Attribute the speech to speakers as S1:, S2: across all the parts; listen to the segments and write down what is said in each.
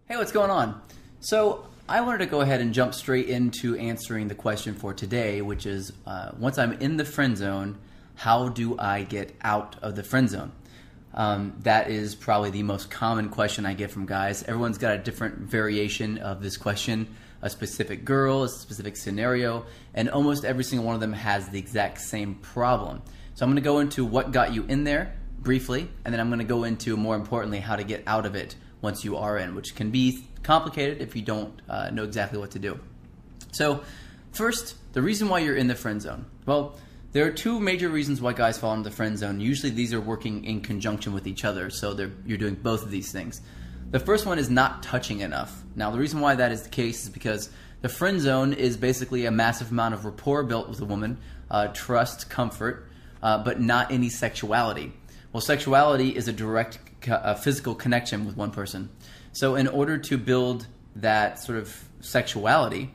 S1: Hey, what's going on? So I wanted to go ahead and jump straight into answering the question for today, which is once I'm in the friend zone, how do I get out of the friend zone? That is probably the most common question I get from guys. Everyone's got a different variation of this question, a specific girl, a specific scenario, and almost every single one of them has the exact same problem. So I'm going to go into what got you in there briefly, and then I'm going to go into, more importantly, how to get out of it once you are in, which can be complicated if you don't know exactly what to do. So first, the reason why you're in the friend zone. Well, there are two major reasons why guys fall into the friend zone. Usually these are working in conjunction with each other, so you're doing both of these things. The first one is not touching enough. Now, the reason why that is the case is because the friend zone is basically a massive amount of rapport built with a woman, trust, comfort, but not any sexuality. Well, sexuality is a direct physical connection with one person. So in order to build that sort of sexuality,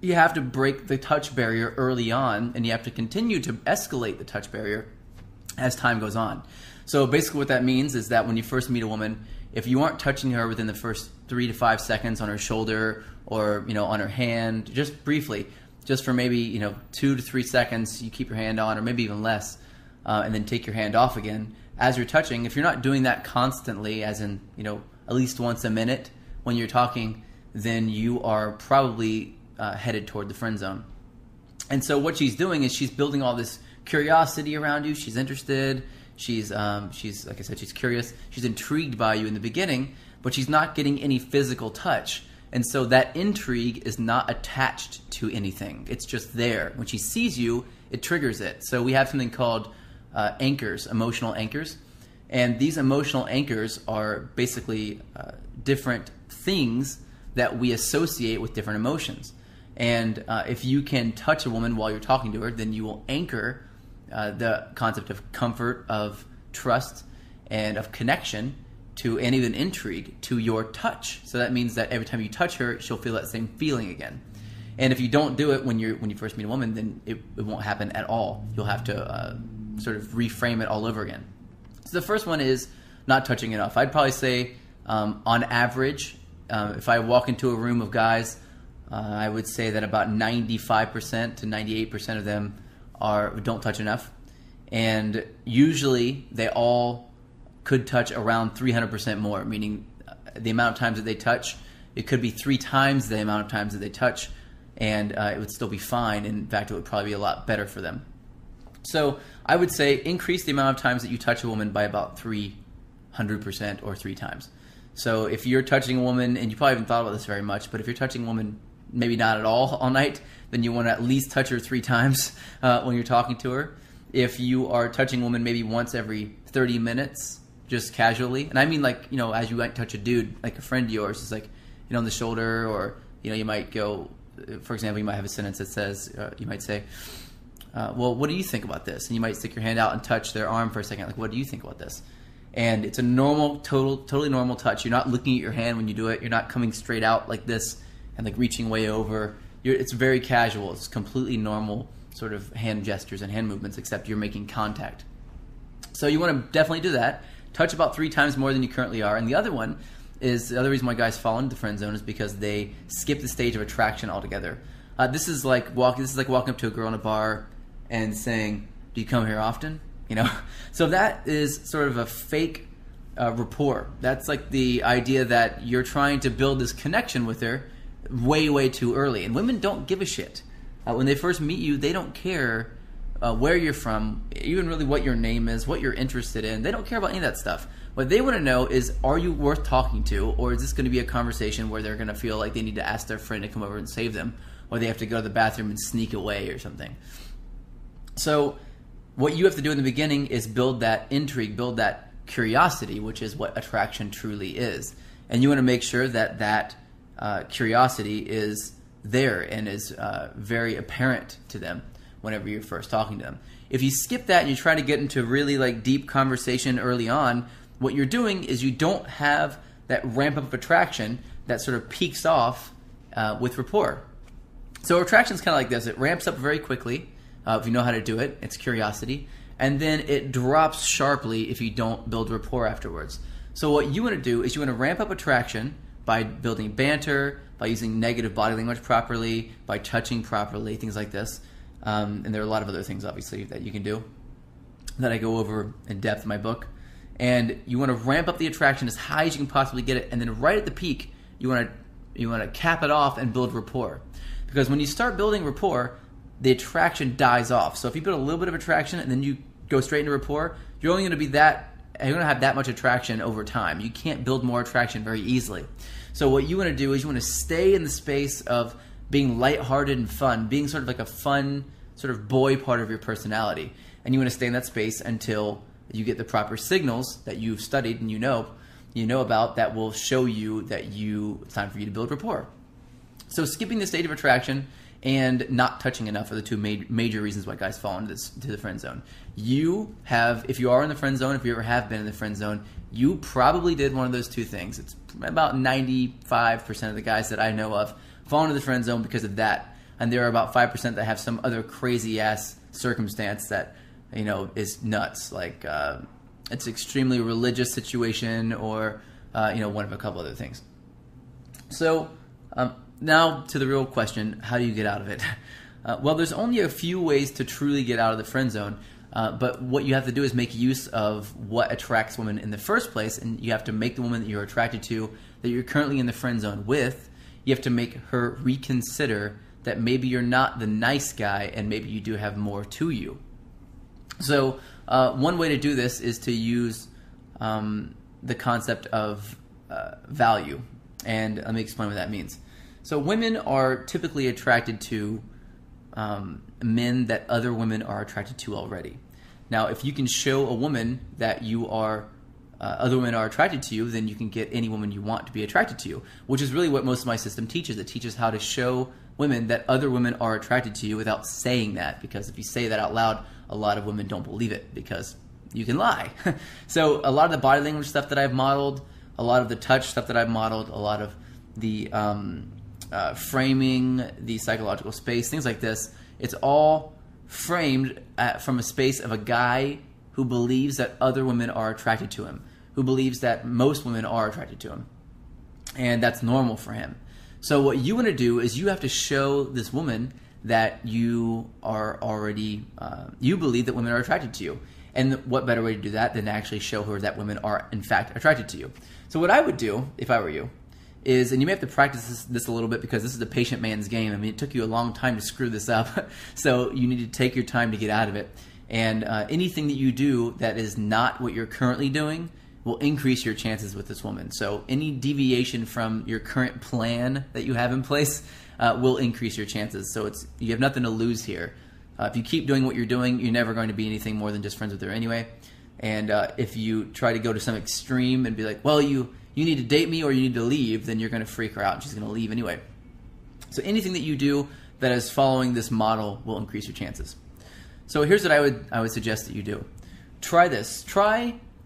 S1: you have to break the touch barrier early on, and you have to continue to escalate the touch barrier as time goes on. So basically what that means is that when you first meet a woman, if you aren't touching her within the first 3 to 5 seconds on her shoulder or on her hand, just briefly, just for maybe 2 to 3 seconds, you keep your hand on, or maybe even less, and then take your hand off again. As you're touching, if you're not doing that constantly, as in at least once a minute when you're talking, then you are probably headed toward the friend zone. And so what she's doing is she's building all this curiosity around you. She's interested. She's like I said, she's curious. She's intrigued by you in the beginning, but she's not getting any physical touch. And so that intrigue is not attached to anything. It's just there. When she sees you, it triggers it. So we have something called anchors, emotional anchors. And these emotional anchors are basically different things that we associate with different emotions. And if you can touch a woman while you're talking to her, then you will anchor the concept of comfort, of trust, and of connection to, and even intrigue, to your touch. So that means that every time you touch her, she'll feel that same feeling again. And if you don't do it when you first meet a woman, then it won't happen at all. You'll have to sort of reframe it all over again. So the first one is not touching enough. I'd probably say on average, if I walk into a room of guys, I would say that about 95% to 98% of them don't touch enough. And usually they all could touch around 300% more, meaning the amount of times that they touch, it could be 3 times the amount of times that they touch, and it would still be fine. In fact, it would probably be a lot better for them. So I would say increase the amount of times that you touch a woman by about 300% or 3 times. So if you're touching a woman, and you probably haven't thought about this very much, but if you're touching a woman maybe not at all night, then you want to at least touch her 3 times when you're talking to her. If you are touching a woman maybe once every 30 minutes, just casually, and I mean like, as you might touch a dude, like a friend of yours, just like, on the shoulder, or, you might go, for example, you might have a sentence that says, you might say, well, what do you think about this? And you might stick your hand out and touch their arm for a second, like, what do you think about this? And it's a normal, totally normal touch. You're not looking at your hand when you do it. You're not coming straight out like this and like reaching way over. It's very casual. It's completely normal sort of hand gestures and hand movements, except you're making contact. So you want to definitely do that. Touch about 3 times more than you currently are. And the other one is, the other reason why guys fall into the friend zone is because they skip the stage of attraction altogether. This is like walking up to a girl in a bar and saying, "Do you come here often?" So that is sort of a fake rapport. That's like the idea that you're trying to build this connection with her way too early. And women don't give a shit. When they first meet you, they don't care where you're from, even really what your name is, what you're interested in. They don't care about any of that stuff. What they want to know is, are you worth talking to, or is this going to be a conversation where they're going to feel like they need to ask their friend to come over and save them, or they have to go to the bathroom and sneak away or something. So what you have to do in the beginning is build that intrigue, build that curiosity, which is what attraction truly is. And you want to make sure that that curiosity is there and is very apparent to them whenever you're first talking to them. If you skip that and you try to get into really like deep conversation early on, what you're doing is you don't have that ramp up of attraction that sort of peaks off with rapport. So attraction is kind of like this. It ramps up very quickly if you know how to do it. It's curiosity. And then it drops sharply if you don't build rapport afterwards. So what you want to do is you want to ramp up attraction by building banter, by using negative body language properly, by touching properly, things like this. And there are a lot of other things, obviously, that you can do that I go over in depth in my book. And you want to ramp up the attraction as high as you can possibly get it, and then right at the peak, you want to cap it off and build rapport. Because when you start building rapport, the attraction dies off. So if you build a little bit of attraction and then you go straight into rapport, you're only going to have that much attraction over time. You can't build more attraction very easily. So what you want to do is you want to stay in the space of being lighthearted and fun, being sort of like a fun sort of boy part of your personality. And you want to stay in that space until you get the proper signals that you've studied and you know about that will show you that it's time for you to build rapport. So skipping the stage of attraction and not touching enough are the two major reasons why guys fall into the friend zone. If you are in the friend zone, if you ever have been in the friend zone, you probably did one of those two things. It's about 95% of the guys that I know of fall into the friend zone because of that. And there are about 5% that have some other crazy ass circumstance that is nuts, like it's extremely religious situation or one of a couple other things. So now to the real question, how do you get out of it? Well, there's only a few ways to truly get out of the friend zone, but what you have to do is make use of what attracts women in the first place, and you have to make the woman that you're attracted to, that you're currently in the friend zone with, you have to make her reconsider that maybe you're not the nice guy and maybe you do have more to you. So one way to do this is to use the concept of value, and let me explain what that means. So women are typically attracted to men that other women are attracted to already. Now, if you can show a woman that other women are attracted to you, then you can get any woman you want to be attracted to you, which is really what most of my system teaches. It teaches how to show women that other women are attracted to you without saying that, because if you say that out loud, a lot of women don't believe it because you can lie. So a lot of the body language stuff that I've modeled, a lot of the touch stuff that I've modeled, a lot of the framing, the psychological space, things like this, it's all framed from a space of a guy who believes that other women are attracted to him, who believes that most women are attracted to him, and that's normal for him. So what you want to do is you have to show this woman that you are already, you believe that women are attracted to you. And what better way to do that than to actually show her that women are in fact attracted to you. So what I would do, if I were you, is, and you may have to practice this a little bit because this is a patient man's game. I mean, it took you a long time to screw this up, so you need to take your time to get out of it. And anything that you do that is not what you're currently doing will increase your chances with this woman. So any deviation from your current plan that you have in place will increase your chances. So you have nothing to lose here. If you keep doing what you're doing, you're never going to be anything more than just friends with her anyway. And if you try to go to some extreme and be like, well, you need to date me or you need to leave, then you're going to freak her out and she's going to leave anyway. So anything that you do that is following this model will increase your chances. So here's what I would suggest that you do. Try this.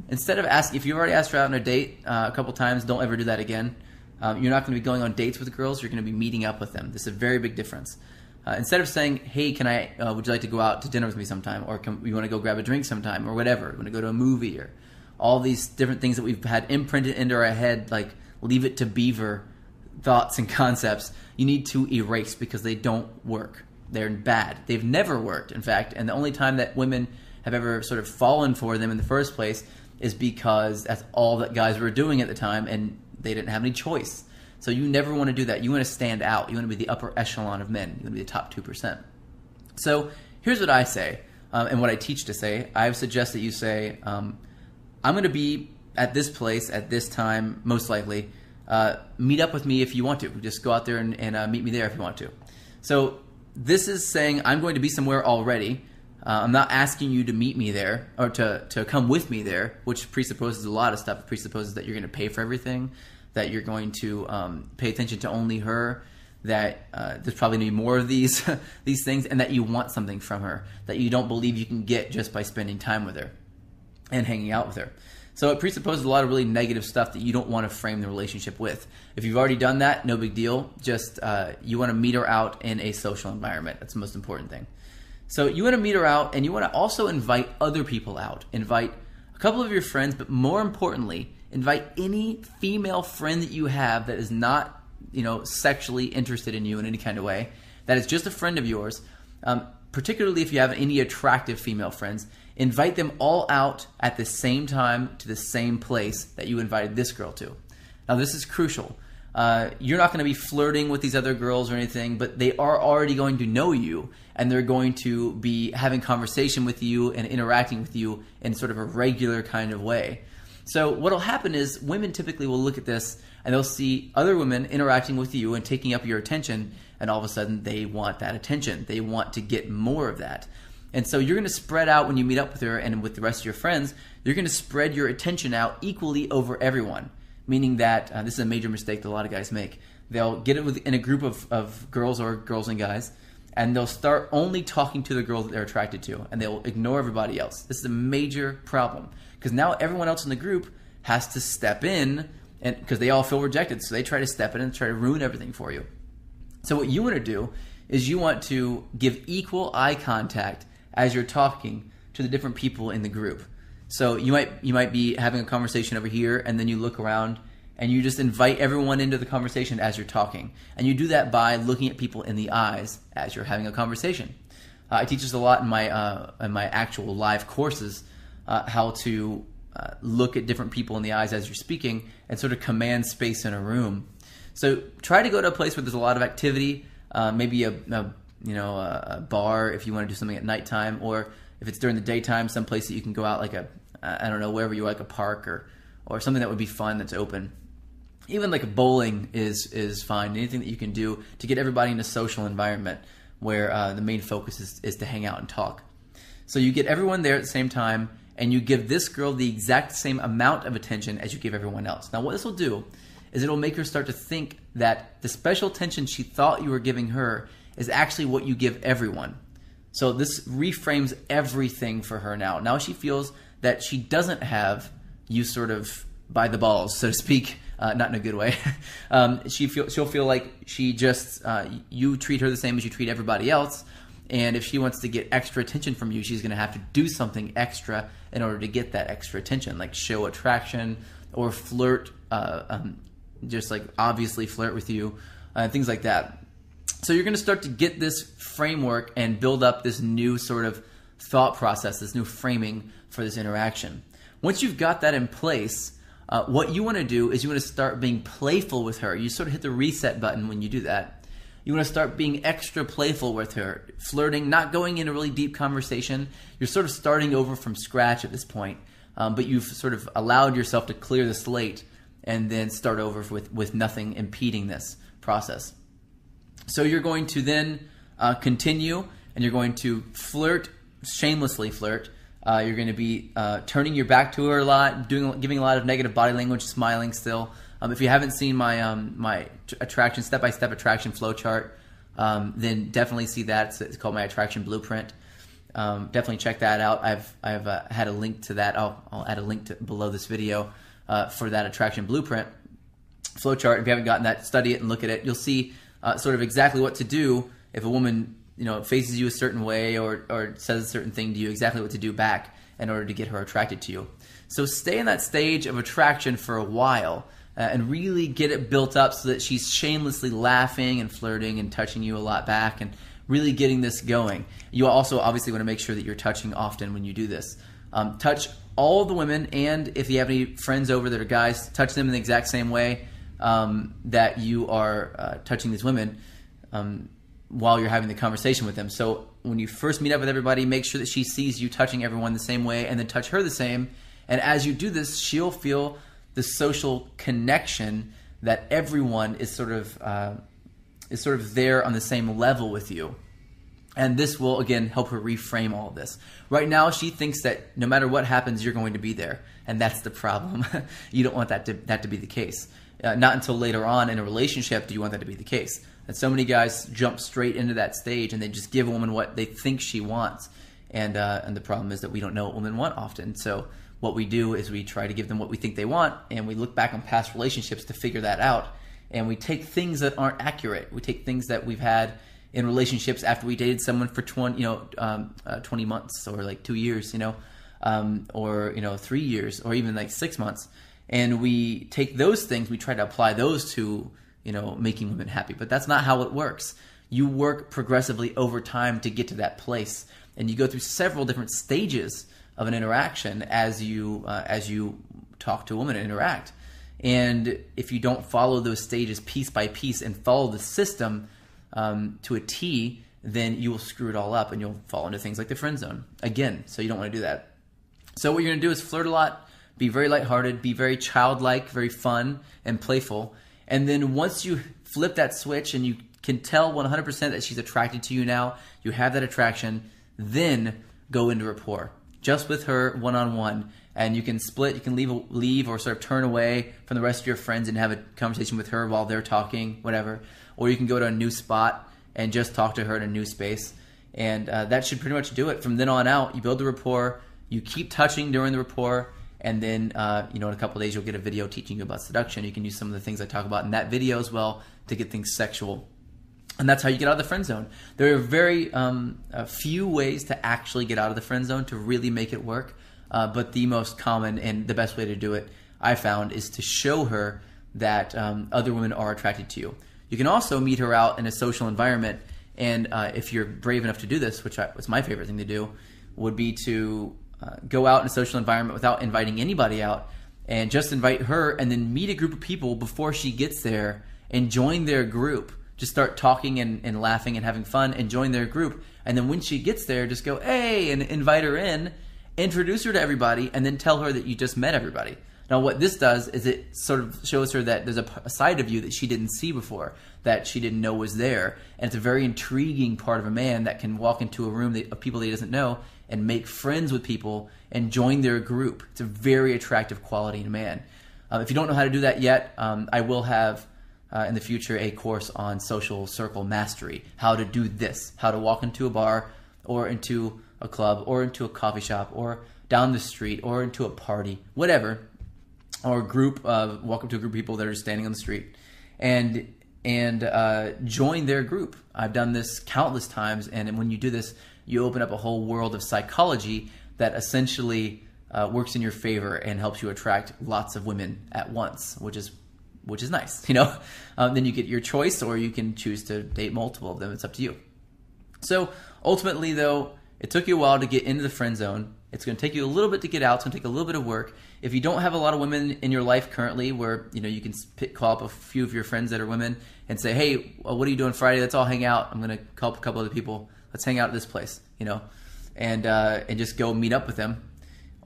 S1: Instead of asking, if you've already asked her out on a date a couple times, don't ever do that again. You're not going to be going on dates with girls. You're going to be meeting up with them. This is a very big difference. Instead of saying, hey, would you like to go out to dinner with me sometime? Or you want to go grab a drink sometime? Or whatever. You want to go to a movie? Or all these different things that we've had imprinted into our head, like leave it to beaver thoughts and concepts, you need to erase because they don't work. They're bad. They've never worked, in fact. And the only time that women have ever sort of fallen for them in the first place is because that's all that guys were doing at the time and they didn't have any choice. So you never want to do that. You want to stand out. You want to be the upper echelon of men. You want to be the top 2%. So here's what I say, and what I teach to say. I suggest that you say, I'm going to be at this place at this time, most likely. Meet up with me if you want to. Just go out there and meet me there if you want to. So this is saying I'm going to be somewhere already. I'm not asking you to meet me there or to come with me there, which presupposes a lot of stuff. It presupposes that you're going to pay for everything, that you're going to pay attention to only her, that there's probably going to be more of these these things, and that you want something from her that you don't believe you can get just by spending time with her and hanging out with her. So it presupposes a lot of really negative stuff that you don't want to frame the relationship with. If you've already done that, no big deal. Just you want to meet her out in a social environment. That's the most important thing. So you want to meet her out, and you want to also invite other people out. Invite a couple of your friends, but more importantly, invite any female friend that you have that is not, sexually interested in you in any kind of way, that is just a friend of yours, particularly if you have any attractive female friends. Invite them all out at the same time to the same place that you invited this girl to. Now, this is crucial. You're not going to be flirting with these other girls or anything, but they are already going to know you, and they're going to be having conversation with you and interacting with you in sort of a regular kind of way. So what will happen is women typically will look at this and they'll see other women interacting with you and taking up your attention, and all of a sudden they want that attention. They want to get more of that. And so you're going to spread out when you meet up with her and with the rest of your friends, you're going to spread your attention out equally over everyone. Meaning that, this is a major mistake that a lot of guys make. They'll get it in a group of girls or girls and guys, and they'll start only talking to the girl that they're attracted to, and they'll ignore everybody else. This is a major problem, because now everyone else in the group has to step in, and because they all feel rejected, so they try to step in and try to ruin everything for you. So what you want to do is you want to give equal eye contact as you're talking to the different people in the group. So you might be having a conversation over here, and then you look around and you just invite everyone into the conversation as you're talking. And you do that by looking at people in the eyes as you're having a conversation. I teach this a lot in my actual live courses, how to look at different people in the eyes as you're speaking and sort of command space in a room. So try to go to a place where there's a lot of activity, maybe a bar if you want to do something at nighttime, or if it's during the daytime, some place that you can go out, like wherever you like, a park or something that would be fun that's open. Even like bowling is fine. Anything that you can do to get everybody in a social environment where the main focus is to hang out and talk. So you get everyone there at the same time, and you give this girl the exact same amount of attention as you give everyone else. Now what this will do is it'll make her start to think that the special attention she thought you were giving her is actually what you give everyone. So this reframes everything for her now. Now she feels that she doesn't have you sort of by the balls, so to speak, not in a good way. She'll feel like she just, you treat her the same as you treat everybody else, and if she wants to get extra attention from you, she's going to have to do something extra in order to get that extra attention, like show attraction or flirt, just like obviously flirt with you, things like that. So you're going to start to get this framework and build up this new sort of thought process, this new framing for this interaction. Once you've got that in place, what you want to do is you want to start being playful with her. You sort of hit the reset button when you do that. You want to start being extra playful with her, flirting, not going into a really deep conversation. You're sort of starting over from scratch at this point, but you've sort of allowed yourself to clear the slate and then start over with nothing impeding this process. So you're going to then continue, and you're going to flirt, shamelessly flirt. You're going to be turning your back to her a lot, giving a lot of negative body language, smiling still. If you haven't seen my my attraction step-by-step attraction flow chart, then definitely see that. It's called my attraction blueprint. Definitely check that out. I've had a link to that. I'll add a link below this video for that attraction blueprint flow chart. If you haven't gotten that, study it and look at it. You'll see sort of exactly what to do if a woman faces you a certain way or says a certain thing to you, exactly what to do back in order to get her attracted to you. So stay in that stage of attraction for a while and really get it built up so that she's shamelessly laughing and flirting and touching you a lot back and really getting this going. You also obviously want to make sure that you're touching often when you do this. Touch all the women, and if you have any friends over that are guys, touch them in the exact same way that you are touching these women while you're having the conversation with them. So when you first meet up with everybody, make sure that she sees you touching everyone the same way, and then touch her the same. And as you do this, she'll feel the social connection that everyone is sort of there on the same level with you. And this will, again, help her reframe all of this. Right now, she thinks that no matter what happens, you're going to be there. And that's the problem. You don't want that to be the case. Not until later on in a relationship do you want that to be the case. And so many guys jump straight into that stage and they just give a woman what they think she wants. And the problem is that we don't know what women want often. So what we do is we try to give them what we think they want, and we look back on past relationships to figure that out. And we take things that aren't accurate. We take things that we've had in relationships after we dated someone for 20 months or like 2 years, or 3 years or even like 6 months. and we take those things, we try to apply those to, making women happy. But that's not how it works. You work progressively over time to get to that place, and you go through several different stages of an interaction as you talk to a woman and interact. And if you don't follow those stages piece by piece and follow the system to a T, then you will screw it all up and you'll fall into things like the friend zone again. So you don't want to do that. So what you're going to do is flirt a lot, be very lighthearted, be very childlike, very fun and playful. And then once you flip that switch and you can tell 100% that she's attracted to you now, you have that attraction, then go into rapport just with her one-on-one. And you can split, you can leave or sort of turn away from the rest of your friends and have a conversation with her while they're talking, whatever. Or you can go to a new spot and just talk to her in a new space. And that should pretty much do it. From then on out, you build the rapport, you keep touching during the rapport, and then in a couple of days you'll get a video teaching you about seduction. You can use some of the things I talk about in that video as well to get things sexual. And that's how you get out of the friend zone. There are very few ways to actually get out of the friend zone to really make it work. But the most common and the best way to do it, I found, is to show her that other women are attracted to you. You can also meet her out in a social environment, and if you're brave enough to do this, which was my favorite thing to do, would be to go out in a social environment without inviting anybody out, and just invite her and then meet a group of people before she gets there and join their group. Just start talking and laughing and having fun and join their group. And then when she gets there, just go, hey, and invite her in. Introduce her to everybody, and then tell her that you just met everybody. Now, what this does is it sort of shows her that there's a side of you that she didn't see before, that she didn't know was there. And it's a very intriguing part of a man that can walk into a room of people that he doesn't know and make friends with people and join their group. It's a very attractive quality in a man. If you don't know how to do that yet, I will have in the future a course on social circle mastery, how to do this, how to walk into a bar or into a club or into a coffee shop or down the street or into a party, whatever, or walk up to a group of people that are standing on the street and join their group. I've done this countless times, and when you do this, you open up a whole world of psychology that essentially works in your favor and helps you attract lots of women at once, which is nice, Then you get your choice, or you can choose to date multiple of them. It's up to you. So ultimately, though, it took you a while to get into the friend zone. It's going to take you a little bit to get out. It's going to take a little bit of work. If you don't have a lot of women in your life currently where you can call up a few of your friends that are women and say, hey, what are you doing Friday? Let's all hang out. I'm going to call up a couple other people. Let's hang out at this place, and just go meet up with them.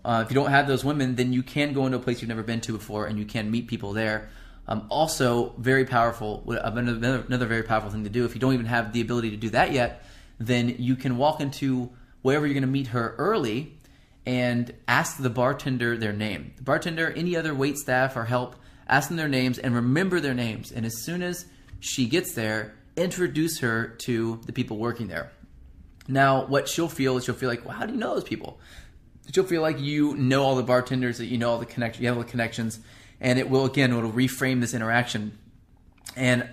S1: If you don't have those women, then you can go into a place you've never been to before, and you can meet people there. Also, very powerful, another very powerful thing to do, if you don't even have the ability to do that yet, then you can walk into wherever you're going to meet her early and ask the bartender their name. The bartender, any other wait staff or help, ask them their names and remember their names. And as soon as she gets there, introduce her to the people working there. Now, what she'll feel is like, well, how do you know those people? She'll feel like you know all the bartenders, that you know all the connections, you have all the connections, and it'll reframe this interaction. And,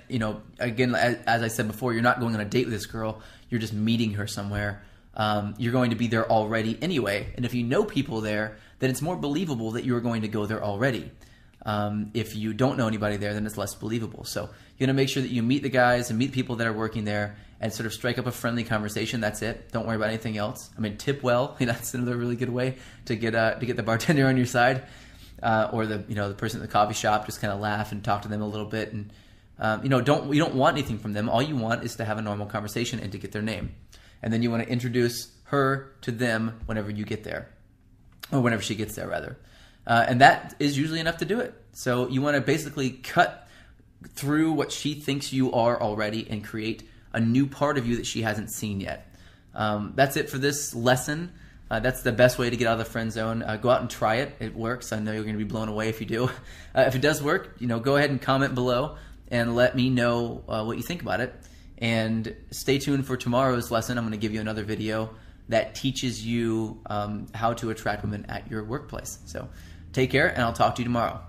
S1: again, as I said before, you're not going on a date with this girl. You're just meeting her somewhere. You're going to be there already anyway. And if you know people there, then it's more believable that you're going to go there already. If you don't know anybody there, then it's less believable. So you're going to make sure that you meet the guys and meet people that are working there and sort of strike up a friendly conversation. That's it. Don't worry about anything else. Tip well. That's another really good way to get the bartender on your side, or the person at the coffee shop. Just kind of laugh and talk to them a little bit, and you don't want anything from them. All you want is to have a normal conversation and to get their name, and then you want to introduce her to them whenever you get there, or whenever she gets there rather, and that is usually enough to do it. So you want to basically cut through what she thinks you are already and create a new part of you that she hasn't seen yet. That's it for this lesson. That's the best way to get out of the friend zone. Go out and try it. It works. I know you're going to be blown away if you do. If it does work, go ahead and comment below and let me know what you think about it. And stay tuned for tomorrow's lesson. I'm going to give you another video that teaches you how to attract women at your workplace. So take care, and I'll talk to you tomorrow.